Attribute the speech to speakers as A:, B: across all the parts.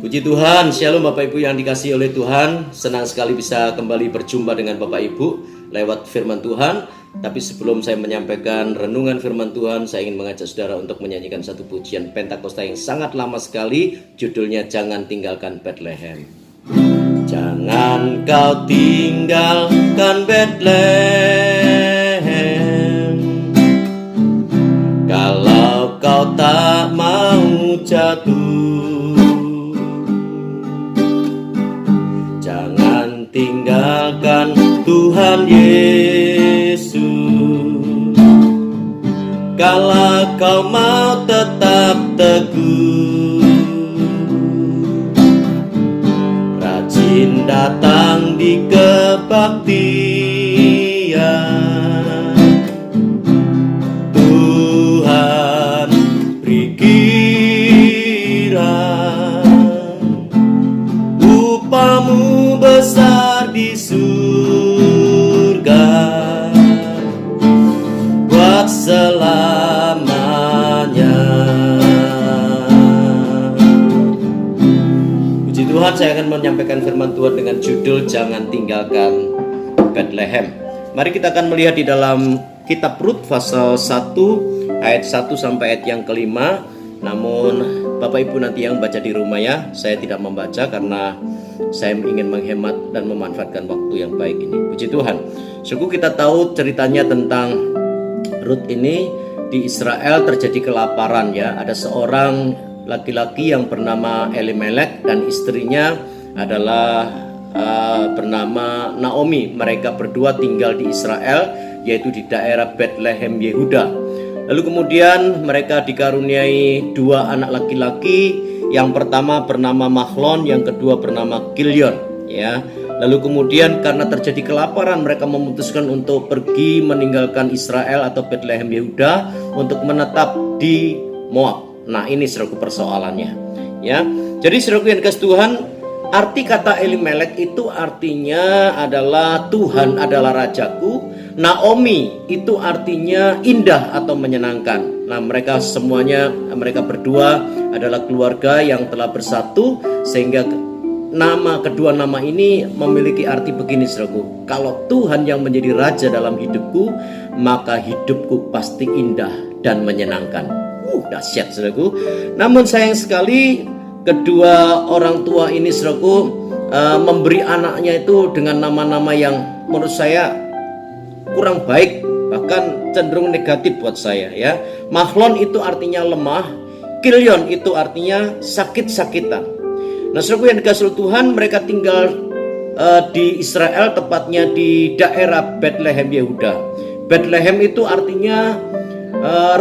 A: Puji Tuhan, Shalom Bapak Ibu yang dikasihi oleh Tuhan. Senang sekali bisa kembali berjumpa dengan Bapak Ibu lewat firman Tuhan. Tapi sebelum saya menyampaikan renungan firman Tuhan, saya ingin mengajak saudara untuk menyanyikan satu pujian Pentakosta yang sangat lama sekali. Judulnya Jangan Tinggalkan Bethlehem. Jangan kau tinggalkan Bethlehem, kalau kau tak mau jatuh. Jangan tinggalkan Tuhan Yesus, kalau kau mau tetap teguh. Rajin datang di kebaktian, Tuhan beri kirang upamu besar di surga buat selamanya. Puji Tuhan, saya akan menyampaikan firman Tuhan dengan judul Jangan Tinggalkan Bethlehem. Mari kita akan melihat di dalam kitab Rut pasal 1 ayat 1 sampai ayat yang kelima. Namun Bapak Ibu nanti yang baca di rumah ya. Saya tidak membaca karena saya ingin menghemat dan memanfaatkan waktu yang baik ini. Puji Tuhan. Sungguh kita tahu ceritanya tentang Rut ini. Di Israel terjadi kelaparan ya. Ada seorang laki-laki yang bernama Elimelek dan istrinya adalah bernama Naomi. Mereka berdua tinggal di Israel, yaitu di daerah Bethlehem Yehuda. Lalu kemudian mereka dikaruniai dua anak laki-laki. Yang pertama bernama Mahlon, yang kedua bernama Kilion ya. Lalu kemudian karena terjadi kelaparan, mereka memutuskan untuk pergi meninggalkan Israel atau Bethlehem Yehuda untuk menetap di Moab. Nah, ini saudaraku persoalannya ya. Jadi saudaraku yang dikasihi Tuhan, arti kata Elimelek itu artinya adalah Tuhan adalah rajaku. Naomi itu artinya indah atau menyenangkan. Nah, mereka semuanya, mereka berdua adalah keluarga yang telah bersatu, sehingga kedua nama ini memiliki arti begini saudaraku. Kalau Tuhan yang menjadi raja dalam hidupku, maka hidupku pasti indah dan menyenangkan. Dahsyat saudaraku. Namun sayang sekali kedua orang tua ini saudaraku memberi anaknya itu dengan nama-nama yang menurut saya kurang baik, bahkan cenderung negatif buat saya ya. Mahlon itu artinya lemah, Kilion itu artinya sakit-sakitan. Nah saudaraku yang dikasihi Tuhan, mereka tinggal di Israel, tepatnya di daerah Bethlehem Yehuda. Bethlehem itu artinya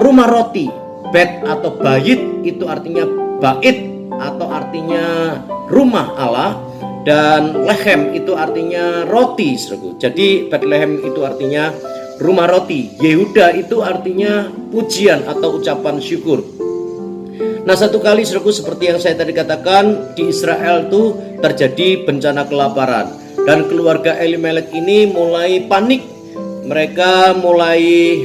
A: rumah roti. Bet atau bait itu artinya bait atau artinya rumah Allah, dan lehem itu artinya roti saudaraku. Jadi Bethlehem itu artinya rumah roti, Yehuda itu artinya pujian atau ucapan syukur. Nah satu kali saudaraku, seperti yang saya tadi katakan, di Israel itu terjadi bencana kelaparan, dan keluarga Elimelek ini mulai panik. Mereka mulai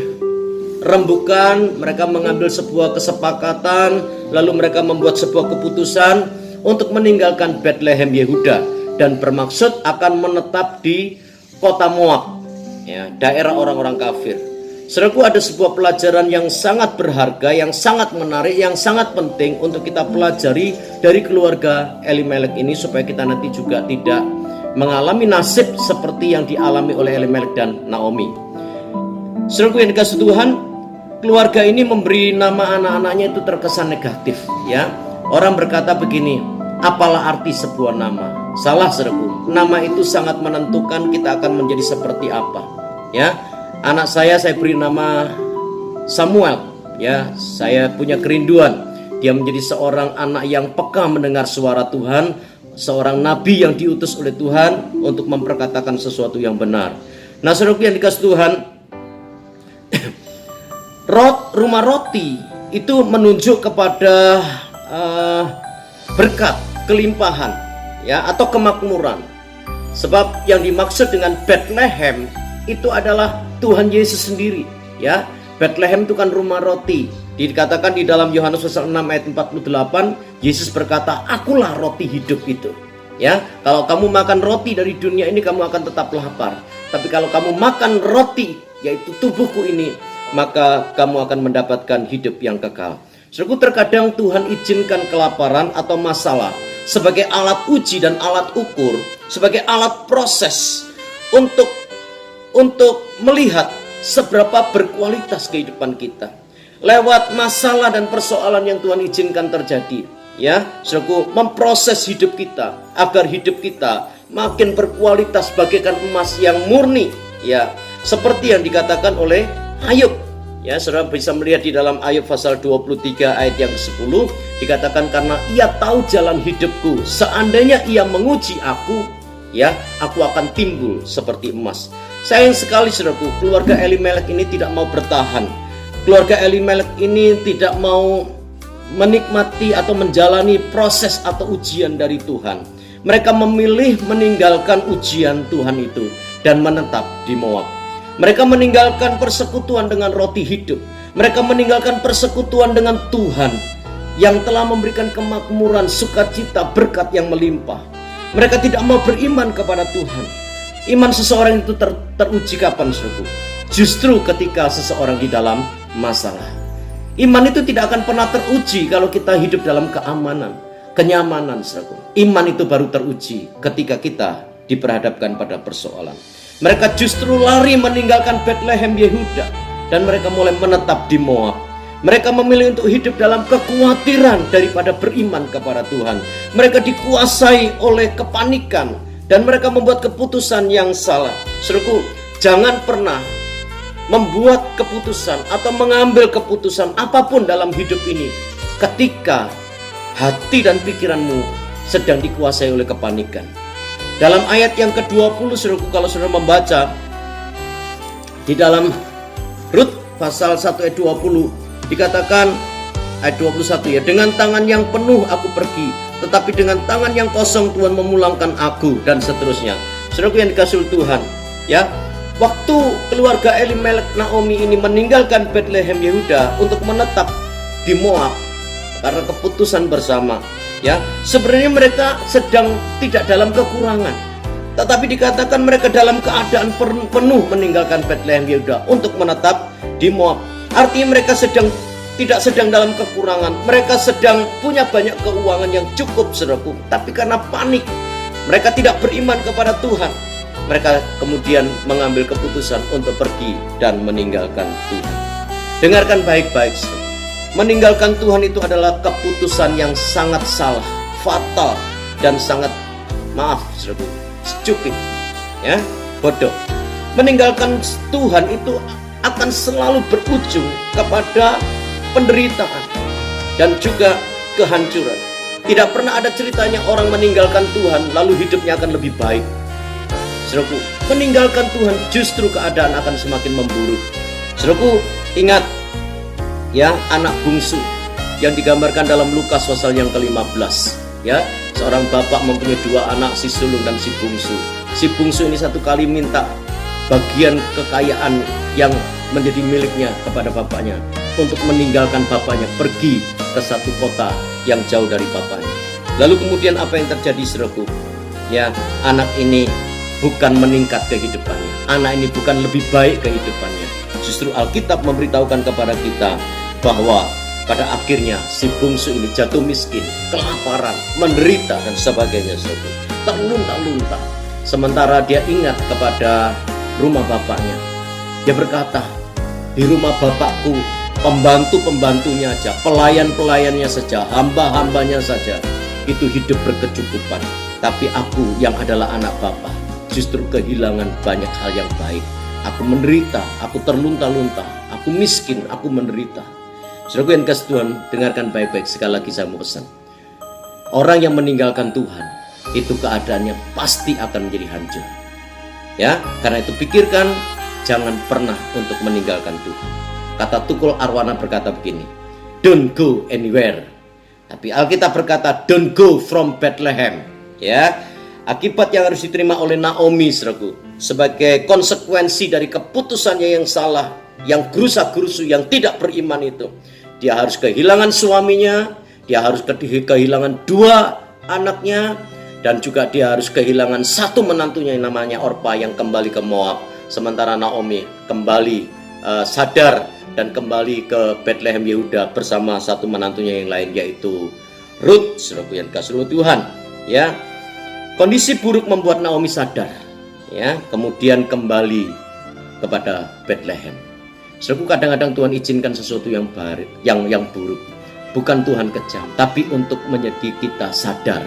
A: rembukan, mereka mengambil sebuah kesepakatan, lalu mereka membuat sebuah keputusan untuk meninggalkan Bethlehem Yehuda dan bermaksud akan menetap di kota Moab ya, daerah orang-orang kafir. Saudaraku, ada sebuah pelajaran yang sangat berharga, yang sangat menarik, yang sangat penting untuk kita pelajari dari keluarga Elimelek ini, supaya kita nanti juga tidak mengalami nasib seperti yang dialami oleh Elimelek dan Naomi. Saudaraku yang dikasihi Tuhan, keluarga ini memberi nama anak-anaknya itu terkesan negatif ya. Orang berkata begini, apalah arti sebuah nama? Salah saudaraku, nama itu sangat menentukan kita akan menjadi seperti apa ya. Anak saya beri nama Samuel ya. Saya punya kerinduan dia menjadi seorang anak yang peka mendengar suara Tuhan, seorang nabi yang diutus oleh Tuhan untuk memperkatakan sesuatu yang benar. Nah saudaraku yang dikasihi Tuhan, rumah roti itu menunjuk kepada berkat, kelimpahan ya, atau kemakmuran. Sebab yang dimaksud dengan Bethlehem itu adalah Tuhan Yesus sendiri ya. Bethlehem itu kan rumah roti. Dikatakan di dalam Yohanes pasal 6 ayat 48, Yesus berkata, "Akulah roti hidup itu." Ya, kalau kamu makan roti dari dunia ini kamu akan tetap lapar. Tapi kalau kamu makan roti, yaitu tubuhku ini, maka kamu akan mendapatkan hidup yang kekal. Saudaraku, terkadang Tuhan izinkan kelaparan atau masalah sebagai alat uji dan alat ukur, sebagai alat proses untuk melihat seberapa berkualitas kehidupan kita. Lewat masalah dan persoalan yang Tuhan izinkan terjadi, ya, saudaraku, memproses hidup kita agar hidup kita makin berkualitas bagaikan emas yang murni, ya, seperti yang dikatakan oleh Ayub. Ya, saudara bisa melihat di dalam Ayub pasal 23 ayat yang ke-10, dikatakan, "Karena ia tahu jalan hidupku, seandainya ia menguji aku, ya, aku akan timbul seperti emas." Sayang sekali saudaraku, keluarga Elimelek ini tidak mau bertahan. Keluarga Elimelek ini tidak mau menikmati atau menjalani proses atau ujian dari Tuhan. Mereka memilih meninggalkan ujian Tuhan itu dan menetap di Moab. Mereka meninggalkan persekutuan dengan roti hidup. Mereka meninggalkan persekutuan dengan Tuhan yang telah memberikan kemakmuran, sukacita, berkat yang melimpah. Mereka tidak mau beriman kepada Tuhan. Iman seseorang itu teruji kapan, saudaraku? Justru ketika seseorang di dalam masalah. Iman itu tidak akan pernah teruji kalau kita hidup dalam keamanan, kenyamanan, saudaraku. Iman itu baru teruji ketika kita diperhadapkan pada persoalan. Mereka justru lari meninggalkan Bethlehem Yehuda dan mereka mulai menetap di Moab. Mereka memilih untuk hidup dalam kekhawatiran daripada beriman kepada Tuhan. Mereka dikuasai oleh kepanikan dan mereka membuat keputusan yang salah. Saudaraku, jangan pernah membuat keputusan atau mengambil keputusan apapun dalam hidup ini ketika hati dan pikiranmu sedang dikuasai oleh kepanikan. Dalam ayat yang ke-20, saudaraku, kalau saudara membaca di dalam Rut pasal 1 ayat 20, dikatakan ayat 21, ya, "Dengan tangan yang penuh aku pergi, tetapi dengan tangan yang kosong Tuhan memulangkan aku," dan seterusnya. Saudaraku yang dikasihi Tuhan, ya, waktu keluarga Elimelek Naomi ini meninggalkan Bethlehem Yehuda untuk menetap di Moab karena keputusan bersama, ya, sebenarnya mereka sedang tidak dalam kekurangan, tetapi dikatakan mereka dalam keadaan penuh meninggalkan Bethlehem Yehuda untuk menetap di Moab. Artinya mereka tidak sedang dalam kekurangan, mereka sedang punya banyak keuangan yang cukup, saudaraku, tapi karena panik, mereka tidak beriman kepada Tuhan. Mereka kemudian mengambil keputusan untuk pergi dan meninggalkan Tuhan. Dengarkan baik-baik, saudara. Meninggalkan Tuhan itu adalah keputusan yang sangat salah, fatal, dan sangat, maaf saudaraku, stupid, ya, bodoh. Meninggalkan Tuhan itu akan selalu berujung kepada penderitaan dan juga kehancuran. Tidak pernah ada ceritanya orang meninggalkan Tuhan lalu hidupnya akan lebih baik. Saudaraku, meninggalkan Tuhan justru keadaan akan semakin memburuk. Saudaraku, ingat, ya, anak bungsu yang digambarkan dalam Lukas pasal yang ke-15, ya, seorang bapak mempunyai dua anak, si sulung dan si bungsu. Si bungsu ini satu kali minta bagian kekayaan yang menjadi miliknya kepada bapaknya untuk meninggalkan bapaknya, pergi ke satu kota yang jauh dari bapaknya. Lalu kemudian apa yang terjadi, saudaraku? Ya, anak ini bukan meningkat kehidupannya, anak ini bukan lebih baik kehidupannya. Justru Alkitab memberitahukan kepada kita bahwa pada akhirnya si bungsu ini jatuh miskin, kelaparan, menderita dan sebagainya, saudara. Terlunta-lunta. Sementara dia ingat kepada rumah bapaknya. Dia berkata, "Di rumah bapakku, pembantu-pembantunya aja, pelayan-pelayannya saja, hamba-hambanya saja, itu hidup berkecukupan. Tapi aku yang adalah anak bapak, justru kehilangan banyak hal yang baik. Aku menderita, aku terlunta-lunta, aku miskin, aku menderita." Saudaraku yang kasih Tuhan, dengarkan baik-baik. Sekali lagi saya mau pesan, orang yang meninggalkan Tuhan itu keadaannya pasti akan menjadi hancur, ya. Karena itu pikirkan, jangan pernah untuk meninggalkan Tuhan. Kata Tukul Arwana berkata begini, "Don't go anywhere." Tapi Alkitab berkata, "Don't go from Bethlehem." Ya, akibat yang harus diterima oleh Naomi, saudaraku, sebagai konsekuensi dari keputusannya yang salah yang gerusa-gerusu, yang tidak beriman itu. Dia harus kehilangan suaminya, dia harus kehilangan 2 anaknya, dan juga dia harus kehilangan 1 menantunya yang namanya Orpa yang kembali ke Moab. Sementara Naomi kembali sadar dan kembali ke Bethlehem Yehuda bersama 1 menantunya yang lain, yaitu Ruth. Saudaraku yang dikasihi Tuhan, ya. Kondisi buruk membuat Naomi sadar, ya, kemudian kembali kepada Bethlehem. Saudaraku, kadang-kadang Tuhan izinkan sesuatu yang buruk. Bukan Tuhan kejam, tapi untuk menjadi kita sadar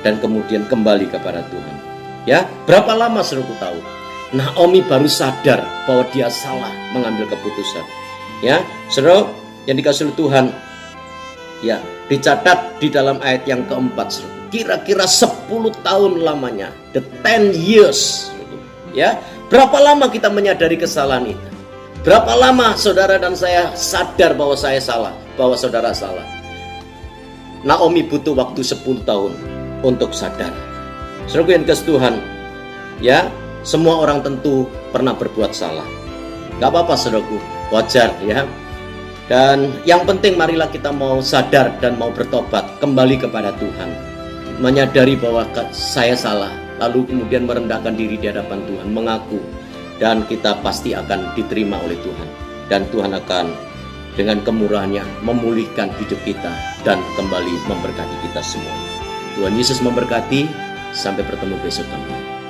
A: dan kemudian kembali kepada Tuhan. Ya, berapa lama saudaraku tahu? Naomi baru sadar bahwa dia salah mengambil keputusan. Ya, saudara yang dikasihi Tuhan, ya, dicatat di dalam ayat yang keempat, saudara. Kira-kira 10 tahun lamanya, the 10 years. Ya, berapa lama kita menyadari kesalahan itu? Berapa lama saudara dan saya sadar bahwa saya salah, bahwa saudara salah? Naomi butuh waktu 10 tahun untuk sadar. Saudaraku yang dikasihi Tuhan, ya, semua orang tentu pernah berbuat salah. Gak apa-apa saudaraku, wajar ya. Dan yang penting marilah kita mau sadar dan mau bertobat, kembali kepada Tuhan. Menyadari bahwa saya salah, lalu kemudian merendahkan diri di hadapan Tuhan, mengaku. Dan kita pasti akan diterima oleh Tuhan. Dan Tuhan akan dengan kemurahannya memulihkan hidup kita dan kembali memberkati kita semua. Tuhan Yesus memberkati. Sampai bertemu besok kembali.